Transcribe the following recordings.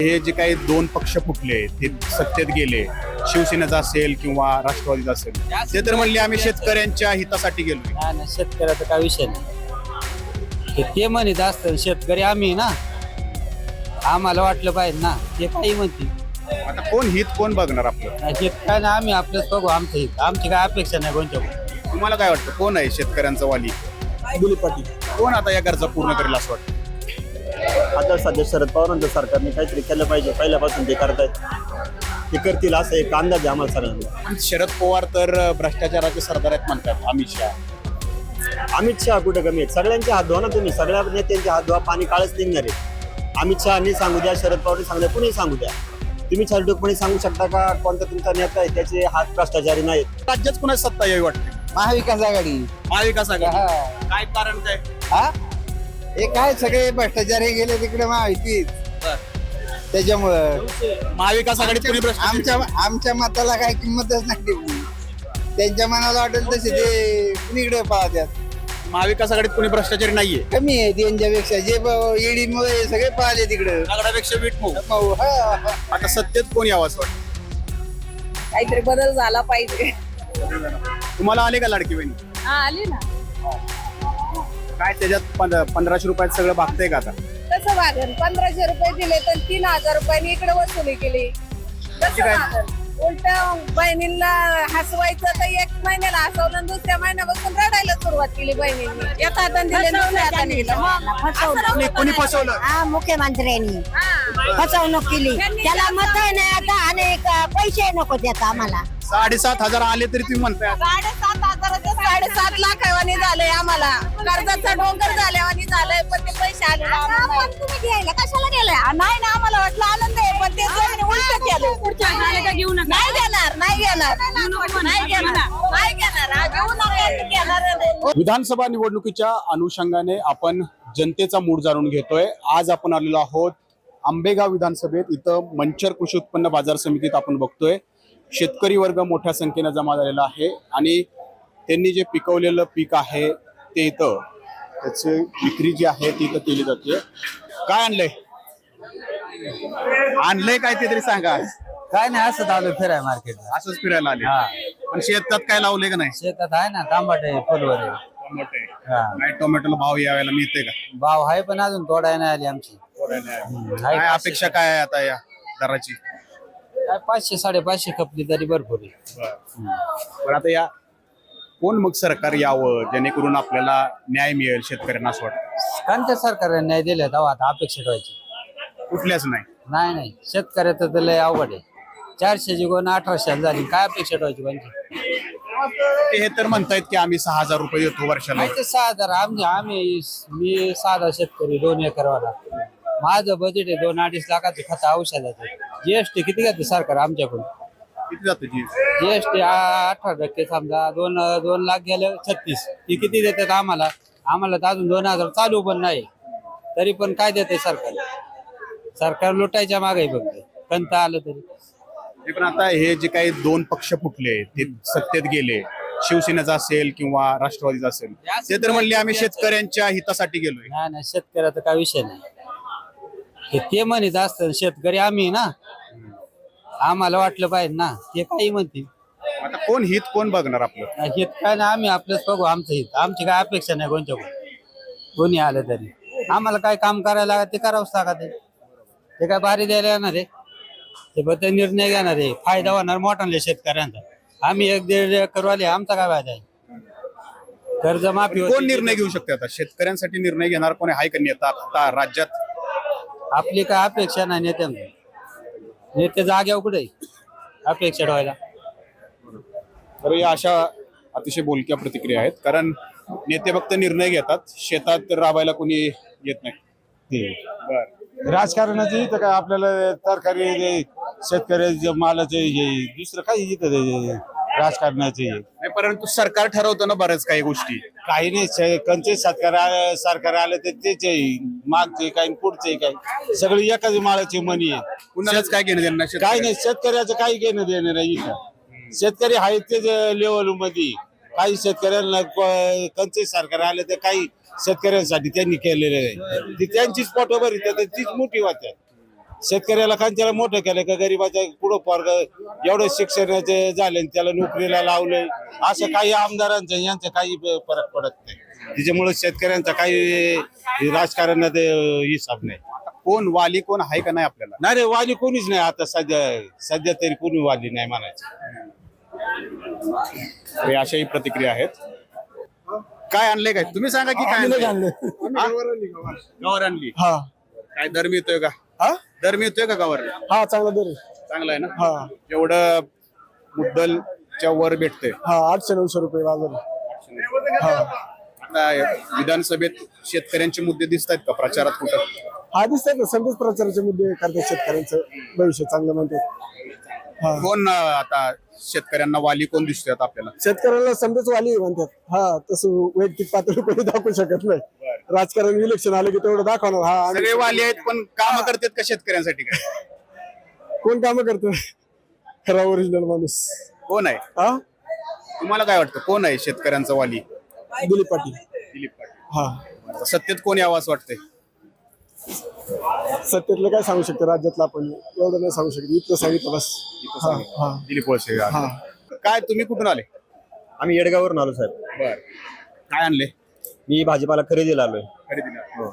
हे जे काही दोन पक्ष फुटले ते सत्तेत गेले, शिवसेनेचा असेल किंवा राष्ट्रवादीचा असेल, ते तर म्हणले आम्ही शेतकऱ्यांच्या हितासाठी गेलो. नाही नाही, शेतकऱ्याचा काय विषय नाही. ते म्हणत असतं शेतकरी आम्ही ना, आम्हाला वाटलं पाहिजे ना, ते काही म्हणते. आता कोण हित कोण बघणार आपलं? शेतकऱ्याने आम्ही आपलंच बघू आमचं हित. आमची काय अपेक्षा नाही कोणत्या. तुम्हाला काय वाटतं कोण आहे शेतकऱ्यांचा वाली? दिलीप पाटील. कोण आता या गरजा पूर्ण करेल असं वाटतं? आता सध्या शरद पवारांचं सरकारने काहीतरी केलं पाहिजे, पहिल्यापासून ते करतायत, ते करतील असं एक अंदाज आहे आम्हाला सगळ्यांना. शरद पवार तर भ्रष्टाचाराचे सरदार आहेत म्हणतात. अमित शहा कुठे कमी आहेत? सगळ्यांचे हात धुवा ना तुम्ही, सगळ्या नेत्यांचे हात धुवा, पाणी काळच निघणार आहे. अमित शहानी सांगू द्या, शरद पवारने सांगू द्या, कुणी सांगू द्या, तुम्ही छालटूकपणे सांगू शकता का कोणता तुमचा नेता आहे त्याचे हात भ्रष्टाचारी नाहीत? राज्यात कुणाची सत्ता यावी वाटते? महाविकास आघाडी. महाविकास आघाडी. काय कारण काय? हा, हे काय सगळे भ्रष्टाचार हे गेले तिकडे माहिती, त्याच्यामुळं महाविकास आघाडीत कोणी भ्रष्टाचार? आमच्या मताला काय किंमतच नाही ठेवली. त्यांच्या मनाला वाटेल तसे ते कुणीकडे पाहतात. महाविकास आघाडीत कोणी भ्रष्टाचारी नाहीये. कमी आहे त्यांच्यापेक्षा. जे ईडीमुळे सगळे पाहिले तिकडे. आघाड्यापेक्षा वीट मऊ. आता सत्तेत कोण यावं असं वाटतं? काहीतरी बदल झाला पाहिजे. तुम्हाला आले का लाडकी बहिणी? हा, आली ना. काय त्याच्यात 1500 रुपयात सगळं भागतंय का आता? कसं वागन? 1500 रुपये दिले तर 3000 रुपयांनी इकडे वसुली केली. कसं काय? वागन? उलट बहिणींना हसवायचं तर एक महिन्याला हसवलं आणि दुसऱ्या महिन्यापासून रडायला सुरुवात केली बहिणींनी. एका हाताने दिले, दुसऱ्या हाताने दिलं. कोणी फसवलं? हा, मुख्यमंत्र्यांनी फसवणूक केली. त्याला मत नाही आता आणि पैसे नको त्यात आम्हाला. 7,500 आले तरी तुम्ही म्हणताय 7,500 7.5 लाखावानी झालंय आम्हाला. कर्जाचा डोंगर झाल्यावानी झालंय, पण ते पैसे आले नाही आम्हाला. तुम्ही घ्यायला कशाला गेलाय? नाही ना, आम्हाला वाटलं आनंद आहे, पण ते जमीन उलट केलं. नाही घेणार, नाही घेणार, नाही घेणार, नाही घेणार. हा, घेऊ नका, घेणार नाही. विधानसभा निवडणुकीच्या अनुषंगाने आपण जनतेचा मूड जाणून घेतोय. आज आपण आलेलो आहोत आंबेगाव विधानसभेत. इथं मंचर कृषी उत्पन्न बाजार समितीत आपण बघतोय शेतकरी वर्ग मोठ्या संख्येने जमा झालेला आहे आणि त्यांनी जे पिकवलेलं पीक आहे ते इथं त्याची विक्री जी आहे ती इथं केली जाते. काय आणलंय काय ते तरी सांगा. काय नाही, असं आलो फिराय मार्केटला. असंच फिरायला आले. पण शेतात काय लावले का नाही? शेतात आहे ना, तांबटे फुलवर आहे. काय टोमॅटोला भाव यावेळेला मिळते का? भाव आहे पण अजून तोडाय नाही आली आमची. काय अपेक्षा काय आहे आता या दराची? काय 500 550 खपली तरी भरपूर आहे. पण आता या कोण मग सरकार यावं जेणेकरून आपल्याला न्याय मिळेल शेतकऱ्यांना असं वाटतं? कोणत्या सरकारने न्याय दिले तेव्हा आता अपेक्षा ठेवायची? कुठल्याच नाही. नाही नाही, शेतकऱ्याचं तर लय अवघड आहे. 400ची गुण 1800 झाली, काय अपेक्षा ठेवायची कोणती? ते हे तर म्हणतायत की आम्ही 6,000 रुपये देतो वर्षाला. माहिती 6,000. मी साधा शेतकरी, 2 एकरवाला. माझं बजेट आहे 2-2.5 लाखाचं खत औषधाचं. जीएसटी किती घेते सरकार आमच्याकडून? किती जातं जीएसटी 18% समजा. 2 लाख गेलं 36. ती किती देतात आम्हाला? आम्हाला तर अजून 2,000 चालू पण नाही. तरी पण काय देते सरकार? सरकार लुटायच्या मागे बघते कंत आलं तरी. पण आता हे जे काही दोन पक्ष फुटले ते सत्तेत गेले, शिवसेनेचा असेल किंवा राष्ट्रवादीचा असेल, ते तर म्हणले आम्ही शेतकऱ्यांच्या हितासाठी गेलोय. नाही नाही, शेतकऱ्याचा काय विषय नाही. ते म्हणत असतं शेतकरी आम्ही ना, आम्हाला वाटलं पाहिजे ना, ते काही म्हणते. आता कोण हित कोण बघणार आपलं? हित काय ना, आम्ही आपलंच बघू आमचं हित. आमची काय अपेक्षा नाही कोणत्याकडून. कोणी आलं तरी आम्हाला काय काम करायला लागत ते करावंच लागत. ते काय बारी द्यायला येणार आहे? ते बद्दल निर्णय घेणार आहे. फायदा होणार मोठ्या शेतकऱ्यांचा. आम्ही 1-1.5 एकर वाले, आमचा काय फायदा आहे? कर्जमाफी कोण निर्णय घेऊ शकते आता? शेतकऱ्यांसाठी निर्णय घेणार कोणी आहे का नेता आता राज्यात? आपली काय अपेक्षा नाही नेत्यांना. नेते जाग्यावर कुठे अपेक्षा ठेवायला? तर या अशा अतिशय बोलक्या प्रतिक्रिया आहेत. कारण नेते फक्त निर्णय घेतात, शेतात राबायला कोणी येत नाही. राजकारणाचे इथं काय आपल्याला तरकारी शेतकऱ्याच्या मालाचे दुसरं काही इथं राजकारणाचे नाही, परंतु सरकार ठरवतं ना बऱ्याच काही गोष्टी. काही नाही. कंचे सरकार आलं तर त्याचे मागचे काही पुढचे काही सगळे एकाच मालाची मनी आहे. कुणालाच काय घेणं देणं काही नाही. शेतकऱ्याचं काही घेणं देणं नाही इथं. शेतकरी आहेत तेच लेवल मध्ये. काही शेतकऱ्यांना कंचे सरकार आलं तर काही शेतकऱ्यांसाठी त्यांनी केलेलं आहे. ती त्यांचीच पोटभर तीच मोठी वाट आहे. शेतकऱ्याला खांच्याला मोठं केलं का गरीबाच्या पुढं पोरग एवढं शिक्षणाचे झाले त्याला नोकरीला लावलंय असं काही आमदारांचं यांचं काही फरक पडत नाही. त्याच्यामुळे शेतकऱ्यांचा काही राजकारणात हिसाब नाही. कोण वाली कोण आहे का नाही आपल्याला? नाही रे वाली कोणीच नाही आता सध्या तरी कोणी वाली नाही म्हणायचं. हे अशाही प्रतिक्रिया आहेत. काय आणले काय तुम्ही सांगा की काय आणलंय? हा? गवार आणली. हा काय दर मिळतोय का? हा दर मिळतोय का गवार? हा चांगला दर आहे. चांगला आहे ना? हा एवढं मुद्दलच्या वर भेटतंय. हा 800-900 रुपये बाजार आहे. हा आता विधानसभेत शेतकऱ्यांचे मुद्दे दिसत आहेत का प्रचारात कुठं? हा दिसतात ना, संदेश प्रचाराचे मुद्दे करतात, शेतकऱ्यांचं भविष्य चांगलं म्हणतात. हा कोण आता शेतकऱ्यांना वाली कोण दिसतोय आता आपल्याला? शेतकऱ्याला संदेश वाली म्हणतात. हा तसं वैयक्तिक पातळी कोणी दाखवू शकत नाही. राजकारण इलेक्शन आलं की तेवढं दाखवणार. हा सगळे वाली आहेत पण काम करतात का शेतकऱ्यांसाठी? काय कोण काम करतं? खरा ओरिजिनल माणूस कोण आहे? हा तुम्हाला काय वाटतं कोण आहे शेतकऱ्यांचा वाली? दिलीप पाटील. दिलीप पाटील. हा सत्तेत कोण यावं असं वाटतंय? सत्तेतलं काय सांगू शकतो राज्यातलं आपण एवढं नाही सांगू शकतो. इथलं सांगितलं बस. हा हा दिलीप वळसे. हा काय तुम्ही कुठून आले? आम्ही येडगाववरून आलो साहेब. बर काय आणले? मी भाजीपाला खरेदीला आलोय. खरेदीला.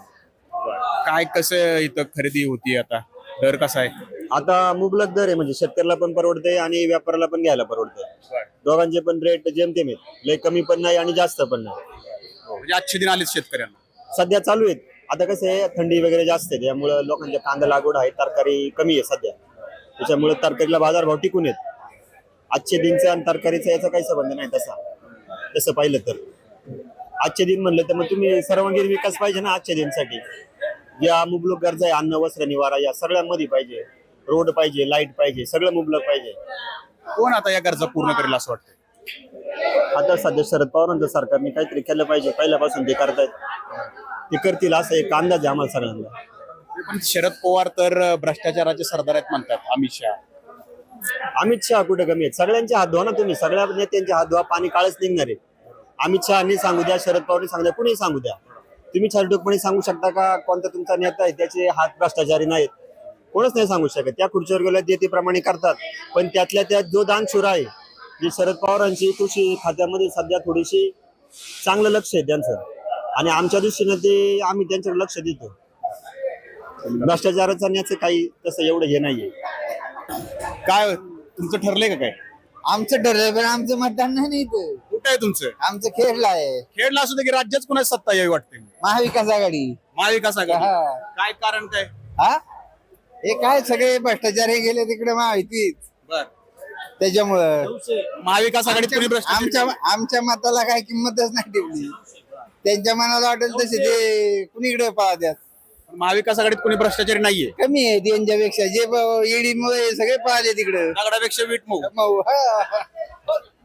काय कसं इथं खरेदी होती आता? दर कसा आहे? आता मुबलक दर आहे, म्हणजे शेतकऱ्याला पण परवडतंय आणि व्यापाऱ्याला पण घ्यायला परवडतंय. दोघांचे पण रेट जेमतेम आहेत. लय कमी पण नाही आणि जास्त पण नाही. म्हणजे आजचे दिन आलेत शेतकऱ्यांना. सध्या चालू आहेत. आता कसं आहे, थंडी वगैरे जास्त आहे त्यामुळे लोकांच्या कांदा लागवड आहे, तरकारी कमी आहे सध्या. त्याच्यामुळे तरकारीला बाजारभाव टिकून आहेत. आजचे दिनचा आणि तरकारीचा याचा काही संबंध नाही तसं पाहिलं तर. आजचे दिन म्हणलं तर मग तुम्ही सर्वांगीण विकास पाहिजे ना आजच्या दिनसाठी. या मुबलक गरजा आहे, अन्न वस्त्र निवारा या सगळ्यांमध्ये पाहिजे. रोड पाहिजे, लाईट पाहिजे, सगळं मुबलक पाहिजे. कोण आता या गरजा पूर्ण करेल असं वाटतं? आता सध्या शरद पवारांचं सरकारने काहीतरी केलं पाहिजे. पहिल्यापासून ते करतायत, ते करतील असं एक अंदाज आहे आम्हाला सगळ्यांना. पण शरद पवार तर भ्रष्टाचाराचे सरदार आहेत म्हणतात. अमित शहा कुठे कमी आहेत? सगळ्यांचे हात धुवा ना तुम्ही. सगळ्या नेत्यांचे हात धुवा, पाणी काळच निघणार आहे. अमित शहानी सांगू द्या, शरद पवारनी सांगू द्या, कुणीही सांगू द्या. तुम्ही छालटूकपणे सांगू शकता का कोणता तुमचा नेता आहे त्याचे हात भ्रष्टाचारी नाहीत? कोणच नाही सांगू शकत. त्या खुर्चीवर गेल्या देतेप्रमाणे करतात. पण त्यातल्या त्यात जो दानशूर आहे, जी शरद पवारांची कृषी खात्यामध्ये सध्या थोडीशी चांगलं लक्ष आहे त्यांचं, आणि आमच्या दृष्टीनं ते आम्ही त्यांच्याकडे लक्ष देतो. भ्रष्टाचाराचं याचं काही तसं एवढं हे नाहीये. काय तुमचं ठरलंय का काय? आमचं ठरलं पण आमचं मतदान नाही इथं. कुठं आहे तुमचं? आमचं खेळला आहे खेळला असू दे की राज्यात कुणाची सत्ता यावी वाटते? महाविकास आघाडी. महाविकास आघाडी. हा. काय कारण काय? हा हे काय सगळे भ्रष्टाचार हे गेले तिकडे माहितीच. बर त्याच्यामुळं महाविकास आघाडीत कोणी भ्रष्टाचार? आमच्या मताला काय किंमतच नाही ठेवली. त्यांच्या मनाला वाटेल तसे ते कुणीकडे पाहतात. महाविकास आघाडीत कोणी भ्रष्टाचारी नाहीये. कमी आहे त्यांच्यापेक्षा. जे ईडीमुळे सगळे पाहिले तिकडे. दगडापेक्षा वीट मऊ.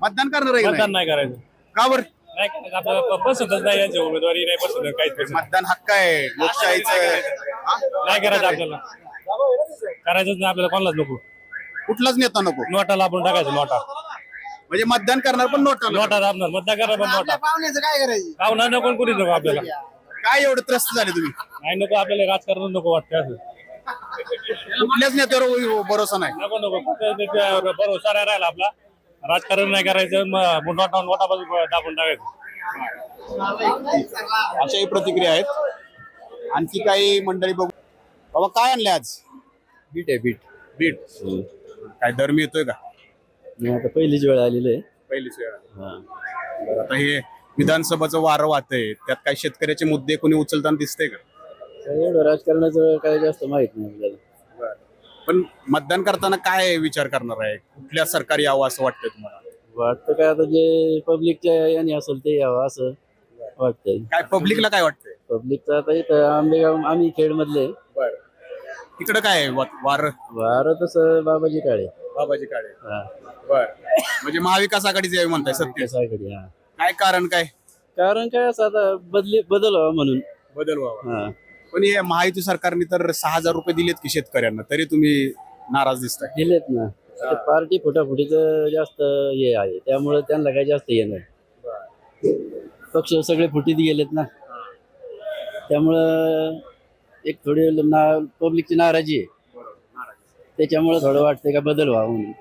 मतदान करणार आहे का मतदान नाही? नाही करायचं. का बरं? नाही करायचं. आपल्याला पसंतच नाही, यांची उमेदवारी नाही पसंत, काहीच पसंत मतदान हक्क आहे लोकशाहीचं. हा? नाही करायचं आपल्याला. करायचंच नाही आपल्याला, कोणालाच नको. कुठलाच नेता नको. नोटाला आपण टाकायचं, नोटा. म्हणजे मतदान करणार पण नोटा. नोटा दाबणार, मतदान करणार पण नोटा. पाहुण्याचं काय करायचं? पाहुणा नको, कोणी नको आपल्याला. काय एवढं त्रस्त झाले तुम्ही? नाही नको आपल्याला, राजकारण नको वाटतं असं. कुठल्याच नेत्यावर भरोसा नाही. नको भरोसा नाही राहिला आपला. राजकारण नाही करायचं, मग नोटा बाजू दाबून टाकायचं. अशाही प्रतिक्रिया आहेत. आणखी काही मंडळी बघू. बाबा काय आणले आज? बीट आहे बीट. बीट. काय दर मिळतोय का? आता पहिलीच वेळ आलेली आहे. पहिलीच वेळ. बरं, आता हे विधानसभाचं वारं वाहतंय, त्यात काय शेतकऱ्याचे मुद्दे कोणी उचलताना दिसतंय का? एवढं राजकारणाचं काय जास्त माहित नाही आपल्याला. पण मतदान करताना काय विचार करणार आहे? कुठल्या सरकारी यावं असं वाटतंय तुम्हाला? वाटतं काय आता जे पब्लिकच्या याने असेल ते यावं असं वाटतंय. काय पब्लिकला काय वाटतंय? पब्लिकचं आता इथं आंबेगाव आम्ही खेड मधले. तिकडं काय आहे वार? वारं तसं बाबाजी काळे. बाबाजी काळे. हा बर, म्हणजे महाविकास आघाडीच यावी म्हणताय सत्य? सगळी. हा काय कारण काय? कारण काय असं आता बदल व्हावा म्हणून. बदल व्हावा. हा पण हे महायुती सरकारने तर 6,000 रुपये दिलेत की शेतकऱ्यांना, तरी तुम्ही नाराज दिसताय. दिलेत ना. ते पार्टी फुटाफुटीचं जास्त हे आहे, त्यामुळे त्यांना काही जास्त हे नाही. पक्ष सगळे फुटीत गेलेत ना, त्यामुळं एक थोडी पब्लिकची नाराजी आहे. त्याच्यामुळे थोडं वाटतंय का बदल व्हावा म्हणून.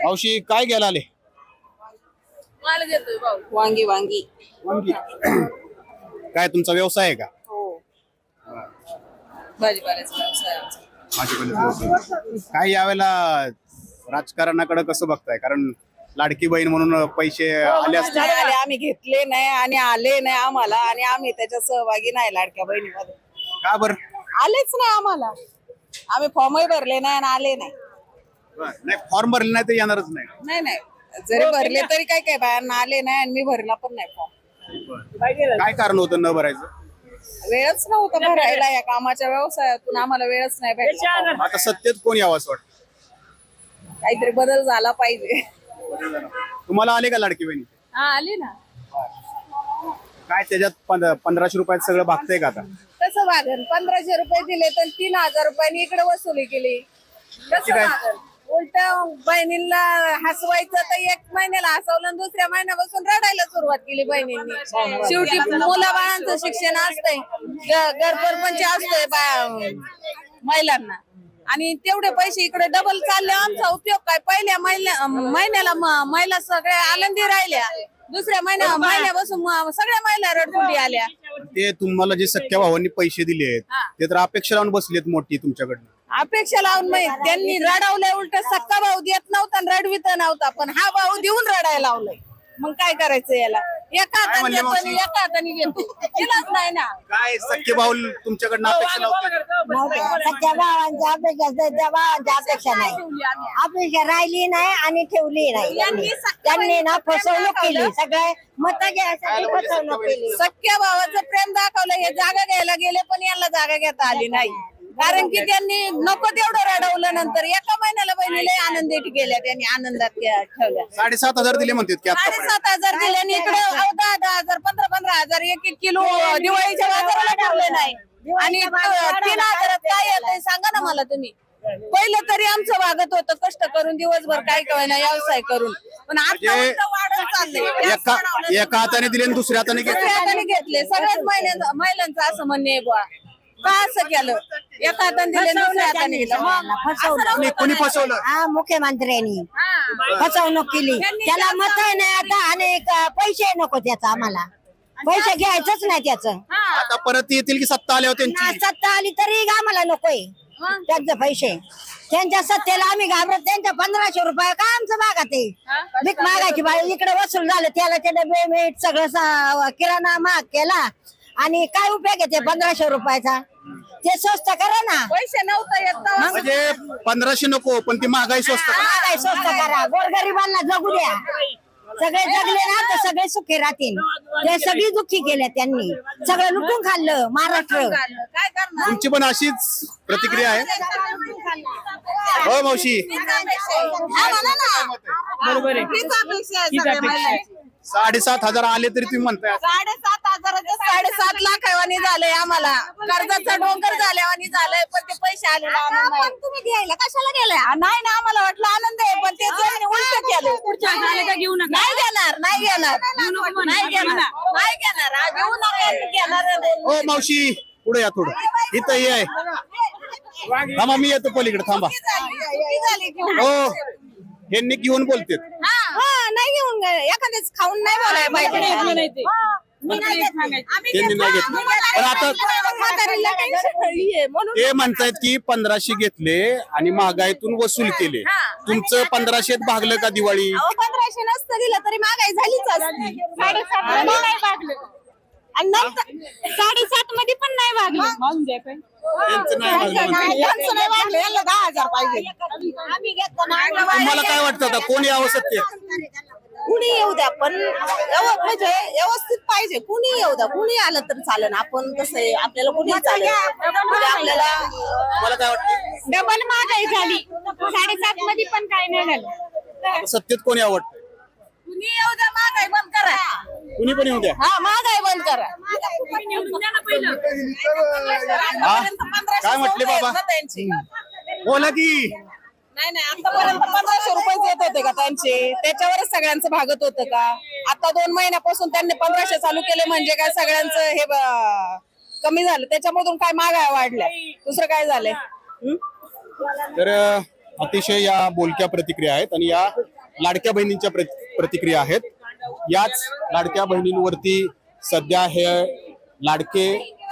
मावशी काय घ्यायला आले? वांगी वांगी वांगी. काय तुमचा व्यवसाय आहे का? भाजीपाल्याचा व्यवसाय आमचा. भाजीपाल्याचा व्यवसाय. काय यावेळेला राजकारणाकडे कसं बघताय? कारण लाडकी बहीण म्हणून पैसे आले असते. नाही आले, आम्ही घेतले नाही आणि आले नाही आम्हाला, आणि आम्ही त्याच्यात सहभागी नाही लाडक्या बहिणीमध्ये. का बरं? आलेच नाही आम्हाला, आम्ही फॉर्मही भरले नाही आणि आले नाही. नाही, फॉर्म भरले नाही तर येणारच नाही. नाही नाही, जरी भरले तरी काय काय बाहेर आले नाही आणि मी भरला पण नाही फॉर्म. काय कारण होतं न भरायचं? वेळच नव्हता भरायला, या कामाच्या व्यवसायातून आम्हाला वेळच नाही भेटला. आता सत्तेत कोण यावं असं वाटतं? काहीतरी बदल झाला पाहिजे. तुम्हाला आले का लाडकी बहिणी? हा आली ना. काय त्याच्यात 1500 रुपयात सगळं भागतंय का आता? कसं वागन? 1500 रुपये दिले तर 3000 रुपयांनी इकडे वसुली केली. कसं काय? वागन? उलट बहिणींना हसवायचं तर 1 महिन्याला हसवलं आणि दुसऱ्या महिन्यापासून रडायला सुरुवात केली बहिणींनी. शेवटी मुलाबाळांचं शिक्षण असतंय, घरपरपंच असतोय महिलांना, आणि तेवढे पैसे इकडे डबल चालले. आमचा उपयोग काय? पहिल्या महिन्याला महिला सगळ्या आनंदी राहिल्या, दुसऱ्या महिन्यापासून सगळ्या महिला रडकुंडी आल्या. ते तुम्हाला जे सख्या भावांनी पैसे दिले आहेत ते तर अपेक्षा लावून बसलेत मोठी तुमच्याकडनं. अपेक्षा लावून माहित त्यांनी रडवलंय. उलट सक्का भाऊ देत नव्हता आणि रडवित नव्हता, पण हा भाऊ देऊन रडायला लावलंय. मग काय करायचं याला? एका हाताने म्हणले देतो मावशी? आणि एका हाताने घेतो, दिलाच नाही ना. काय सख्खे भाऊ तुमच्याकडनं अपेक्षा लावतात? सध्या भावांच्या अपेक्षा, त्या भावांच्या अपेक्षा नाही, अपेक्षा राहिली नाही आणि ठेवली नाही. त्यांनी ना फसवणूक केली, सगळे मत घ्यायसाठी फसवणूक केली. सख्या भावाचं प्रेम दाखवलं. हे जागा घ्यायला गेले पण यांना जागा घेता आली नाही, कारण की त्यांनी नको तेवढं रडवलं. नंतर एका महिन्याला बहिणीला आनंदित केल्या, त्यांनी आनंदात ठेवल्या. 7,500 दिले म्हणतात की आता 7,500 दिले आणि इकडे 10,000 15,000 1 किलो दिवाळीच्या बाजाराला ठेवले नाही. आणि 3,000 काय येतंय सांगा ना मला तुम्ही. पहिलं तरी आमचं वागत होतं कष्ट करून दिवसभर, काय कळना व्यवसाय करून, पण आता म्हणजे उलटं वाढत चाललंय. एका हाताने दिले आणि दुसऱ्या हाताने घेतले. दुसऱ्या हाताने घेतले. सगळ्याच महिलांचं असं म्हणणं आहे बुवा, का असं केलं? एका हाताने दिले दुसऱ्या हाताने घेतलं. मग असं नव्हतं कोणी फसवलं? हा, मुख्यमंत्र्यांनी फसवणूक केली. त्याला मत नाही आता आणि पैसे नको त्याचा, आम्हाला पैसे घ्यायचंच नाही त्याचं. आता परत येतील की सत्ता आल्यावर त्यांची? सत्ता आली तरी आम्हाला नकोय त्यांचे पैसे. त्यांच्या सत्तेला आम्ही घाबरत. त्यांच्या 1500 रुपये का आमचं मागा ते भीक मागायची बाई. इकडे वसूल झालं, त्याला डबे मीठ सगळं किराणा महाग केला, आणि काय उपयोग आहे ते 1500 रुपयाचा? ते स्वस्त करा ना. पैसे नव्हता येत तेव्हा. म्हणजे 1500 नको, पण ती महागाई स्वस्त करा. महागाई स्वस्त करा, गोरगरिबांना जगू द्या. सगळे जगले ना तर सगळे सुखी राहतील. ते सगळी दुःखी केल्या त्यांनी, सगळं लुटून खाल्लं महाराष्ट्र. काय करणार? तुमची पण अशीच प्रतिक्रिया आहे? हो मावशी, बरोबर आहे. हीच अपेक्षा आहे सगळ्या महिलांची. 7,500 आले तरी तुम्ही म्हणताय 7,500 7.5 लाखावानी झालंय आम्हाला. कर्जाचा डोंगर झाल्यावानी झालंय, पण ते पैसे आलेला आनंद नाही. तुम्ही घ्यायला कशाला गेलाय? नाही ना, आम्हाला वाटलं आनंद आहे, पण ते उलट केलं. नाही घेणार, नाही घेणार, नाही घेणार, नाही घेणार. घेऊ नका, घेणार नाही. हो मावशी, पुढे या थोडं. इथं हे आहे, थांबा मी येतो पलीकडे, थांबा. चुकी झाली घेऊन. हो, यांनी घेऊन बोलते. हा, नाही घेऊन एखाद्याच खाऊन नाही बोलाय पाहिजे. त्यांनी नाही घेतलं. पण आता ते म्हणतायत की 1500 घेतले आणि महागाईतून वसूल केले. तुमचं 1500 भागलं का दिवाळी? 1500 नसतं दिलं तरी महागाई झालीच असती. 7.5 नाही भागलं, आणि नंतर 7.5 मध्ये पण नाही भागलं. त्यांचं नाही भागलं. यांचं नाही भागलं, यांना 10,000 पाहिजे. तुम्हाला काय वाटतं आता कोण यावं सत्तेत? कुणी येऊ द्या, पण म्हणजे व्यवस्थित पाहिजे. कुणी येऊ द्या, कुणी आलं तर चालेल. आपण कसं आहे, आपल्याला कुणी चालेल. म्हणजे आपल्याला मला काय वाटतं? डबल महागाई झाली. 7.5 मध्ये पण काय नाही झालं. सत्तेत कोण यावं वाटतं? कुणी येऊ द्या, महागाई बंद करा. कुणी पण येऊ द्या. हा, महागाई बंद करा. हा? काय म्हटले बाबा? बोला की. नाही, आतापर्यंत 1500 रुपये येत होते का त्यांचे? त्याच्यावरच सगळ्यांचं भागत होतं का? आता 2 महिन्यापासून त्यांनी 1500 चालू केले म्हणजे काय सगळ्यांचं हे कमी झालं त्याच्यामधून काय महागाई वाढल्या दुसरं काय झालंय तर अतिशय या बोलक्या प्रतिक्रिया आहेत आणि या लाडक्या बहिणींच्या प्रतिक्रिया आहेत. याच लाडक्या बहिणींवरती सध्या हे लाडके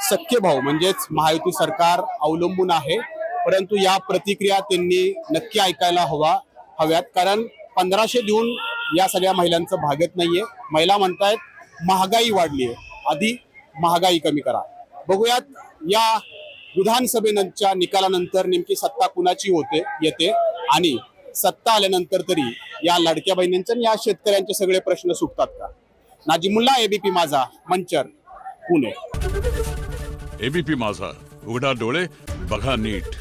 सख्खे भाऊ म्हणजेच महायुती सरकार अवलंबून आहे. परंतु या प्रतिक्रिया त्यांनी नक्की ऐकायला हव्यात, कारण 1500 देऊन या सगळ्या महिलांचं भागत नाहीये. महिला म्हणतायत महागाई वाढली आहे, आधी महागाई कमी करा. बघूयात या विधानसभेच्या निकालानंतर नेमकी सत्ता कुणाची येते आणि सत्ता आल्यानंतर तरी या लाडक्या बहिणींचे आणि या शेतकऱ्यांचे सगळे प्रश्न सुटतात का. नाजिमुल्ला, एबीपी माझा, मंचर, पुणे. एबीपी माझा, उघडा डोळे बघा नीट.